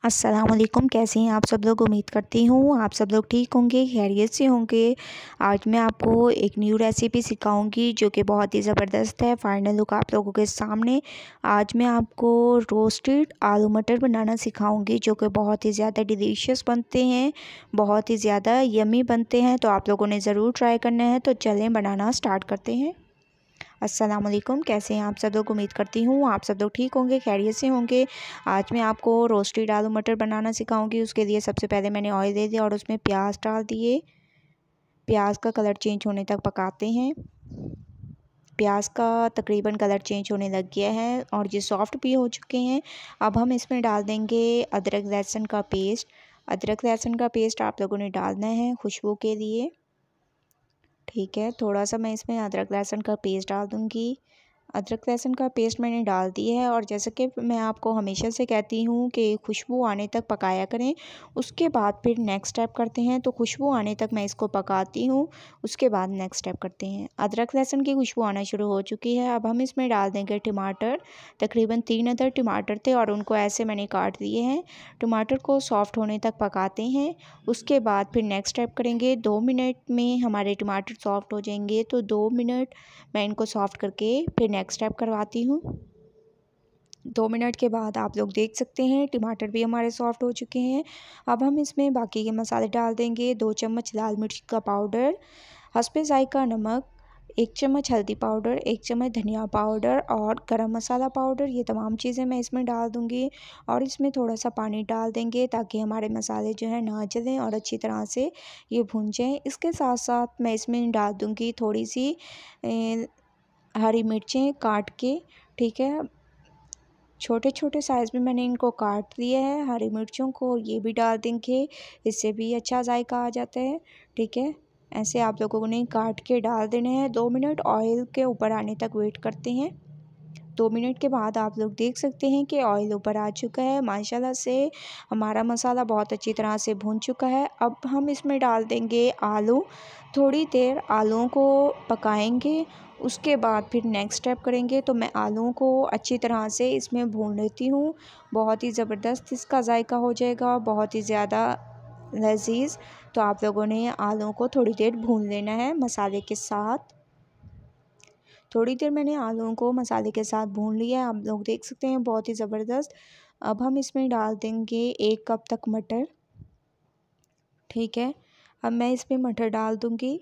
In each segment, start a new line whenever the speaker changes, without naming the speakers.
अस्सलामुअलैकुम। कैसे हैं आप सब लोग? उम्मीद करती हूँ आप सब लोग ठीक होंगे, खैरियत से होंगे। आज मैं आपको एक न्यू रेसिपी सिखाऊंगी जो कि बहुत ही ज़बरदस्त है। फाइनल लुक आप लोगों के सामने। आज मैं आपको रोस्टेड आलू मटर बनाना सिखाऊंगी जो कि बहुत ही ज़्यादा डिलीशियस बनते हैं, बहुत ही ज़्यादा यमी बनते हैं। तो आप लोगों ने ज़रूर ट्राई करना है। तो चलें बनाना स्टार्ट करते हैं। अस्सलाम वालेकुम। कैसे हैं आप सब लोग? उम्मीद करती हूँ आप सब लोग ठीक होंगे, खैरियत से होंगे। आज मैं आपको रोस्टेड आलू मटर बनाना सिखाऊंगी। उसके लिए सबसे पहले मैंने ऑयल ले लिया और उसमें प्याज डाल दिए। प्याज का कलर चेंज होने तक पकाते हैं। प्याज का तकरीबन कलर चेंज होने लग गया है और ये सॉफ्ट भी हो चुके हैं। अब हम इसमें डाल देंगे अदरक लहसुन का पेस्ट। अदरक लहसुन का पेस्ट आप लोगों ने डालना है खुशबू के लिए। ठीक है, थोड़ा सा मैं इसमें अदरक लहसुन का पेस्ट डाल दूँगी। अदरक लहसुन का पेस्ट मैंने डाल दिया है और जैसे कि मैं आपको हमेशा से कहती हूँ कि खुशबू आने तक पकाया करें। उसके बाद फिर नेक्स्ट स्टेप करते हैं। तो खुशबू आने तक मैं इसको पकाती हूँ, उसके बाद नेक्स्ट स्टेप करते हैं। अदरक लहसुन की खुशबू आना शुरू हो चुकी है। अब हम इसमें डाल देंगे टमाटर। तकरीबन 3 अदर टमाटर थे और उनको ऐसे मैंने काट दिए हैं। टमाटर को सॉफ्ट होने तक पकाते हैं। उसके बाद फिर नेक्स्ट स्टेप करेंगे। 2 मिनट में हमारे टमाटर सॉफ्ट हो जाएंगे। तो 2 मिनट मैं इनको सॉफ्ट करके फिर नेक्स्ट स्टेप करवाती हूँ। 2 मिनट के बाद आप लोग देख सकते हैं टमाटर भी हमारे सॉफ्ट हो चुके हैं। अब हम इसमें बाकी के मसाले डाल देंगे। 2 चम्मच लाल मिर्च का पाउडर, हस्बे ज़ायका नमक, 1 चम्मच हल्दी पाउडर, 1 चम्मच धनिया पाउडर और गरम मसाला पाउडर। ये तमाम चीज़ें मैं इसमें डाल दूँगी और इसमें थोड़ा सा पानी डाल देंगे ताकि हमारे मसाले जो हैं ना जलें और अच्छी तरह से ये भुन जाएँ। इसके साथ साथ मैं इसमें डाल दूँगी थोड़ी सी हरी मिर्चें काट के। ठीक है, छोटे छोटे साइज़ में मैंने इनको काट लिया है। हरी मिर्चों को ये भी डाल देंगे, इससे भी अच्छा जायका आ जाता है। ठीक है, ऐसे आप लोगों ने काट के डाल देने हैं। 2 मिनट ऑयल के ऊपर आने तक वेट करते हैं। 2 मिनट के बाद आप लोग देख सकते हैं कि ऑयल ऊपर आ चुका है। माशाल्लाह से हमारा मसाला बहुत अच्छी तरह से भुन चुका है। अब हम इसमें डाल देंगे आलू। थोड़ी देर आलूओं को पकाएंगे, उसके बाद फिर नेक्स्ट स्टेप करेंगे। तो मैं आलूओं को अच्छी तरह से इसमें भून लेती हूँ। बहुत ही ज़बरदस्त इसका जायका हो जाएगा, बहुत ही ज़्यादा लज़ीज़। तो आप लोगों ने आलूओं को थोड़ी देर भून लेना है मसाले के साथ। थोड़ी देर मैंने आलूओं को मसाले के साथ भून लिया है। आप लोग देख सकते हैं बहुत ही ज़बरदस्त। अब हम इसमें डाल देंगे 1 कप तक मटर। ठीक है, अब मैं इसमें मटर डाल दूँगी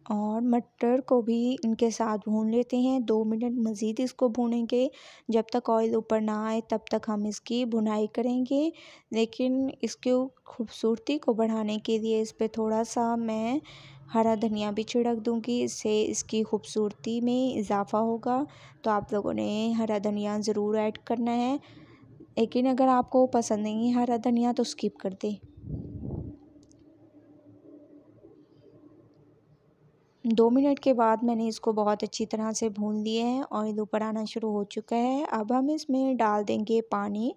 और मटर को भी इनके साथ भून लेते हैं। 2 मिनट मज़ीद इसको भूनेंगे। जब तक ऑयल ऊपर ना आए तब तक हम इसकी भुनाई करेंगे। लेकिन इसकी खूबसूरती को बढ़ाने के लिए इस पे थोड़ा सा मैं हरा धनिया भी छिड़क दूंगी, इससे इसकी खूबसूरती में इजाफ़ा होगा। तो आप लोगों ने हरा धनिया ज़रूर ऐड करना है। लेकिन अगर आपको पसंद नहीं है हरा धनिया तो स्किप कर दें। 2 मिनट के बाद मैंने इसको बहुत अच्छी तरह से भून लिए हैं। ऑयल ऊपर आना शुरू हो चुका है। अब हम इसमें डाल देंगे पानी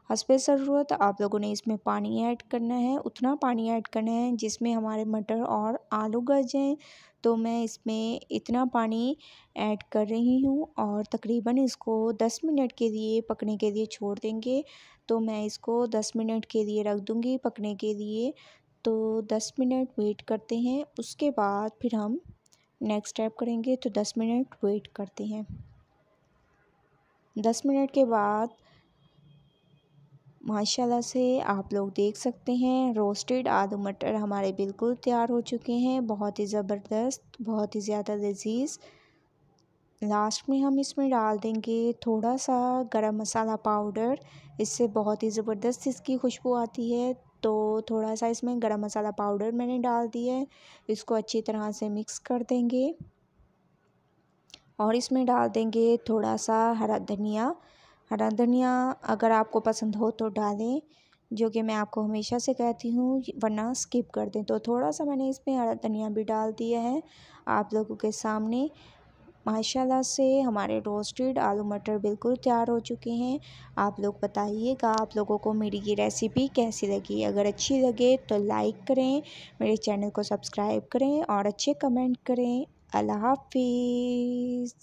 हस्बे ज़रूरत। आप लोगों ने इसमें पानी ऐड करना है, उतना पानी ऐड करना है जिसमें हमारे मटर और आलू गल जाएँ। तो मैं इसमें इतना पानी ऐड कर रही हूँ और तकरीबन इसको 10 मिनट के लिए पकने के लिए छोड़ देंगे। तो मैं इसको 10 मिनट के लिए रख दूँगी पकने के लिए। तो 10 मिनट वेट करते हैं, उसके बाद फिर हम नेक्स्ट स्टेप करेंगे। तो 10 मिनट वेट करते हैं। 10 मिनट के बाद माशाल्लाह से आप लोग देख सकते हैं रोस्टेड आलू मटर हमारे बिल्कुल तैयार हो चुके हैं। बहुत ही ज़बरदस्त, बहुत ही ज़्यादा लज़ीज़। लास्ट में हम इसमें डाल देंगे थोड़ा सा गरम मसाला पाउडर, इससे बहुत ही ज़बरदस्त इसकी खुशबू आती है। तो थोड़ा सा इसमें गरम मसाला पाउडर मैंने डाल दिया है। इसको अच्छी तरह से मिक्स कर देंगे और इसमें डाल देंगे थोड़ा सा हरा धनिया। हरा धनिया अगर आपको पसंद हो तो डालें, जो कि मैं आपको हमेशा से कहती हूँ, वरना स्किप कर दें। तो थोड़ा सा मैंने इसमें हरा धनिया भी डाल दिया है आप लोगों के सामने। माशाल्लाह से हमारे रोस्टेड आलू मटर बिल्कुल तैयार हो चुके हैं। आप लोग बताइएगा आप लोगों को मेरी ये रेसिपी कैसी लगी। अगर अच्छी लगे तो लाइक करें, मेरे चैनल को सब्सक्राइब करें और अच्छे कमेंट करें। अल्लाह हाफिज़।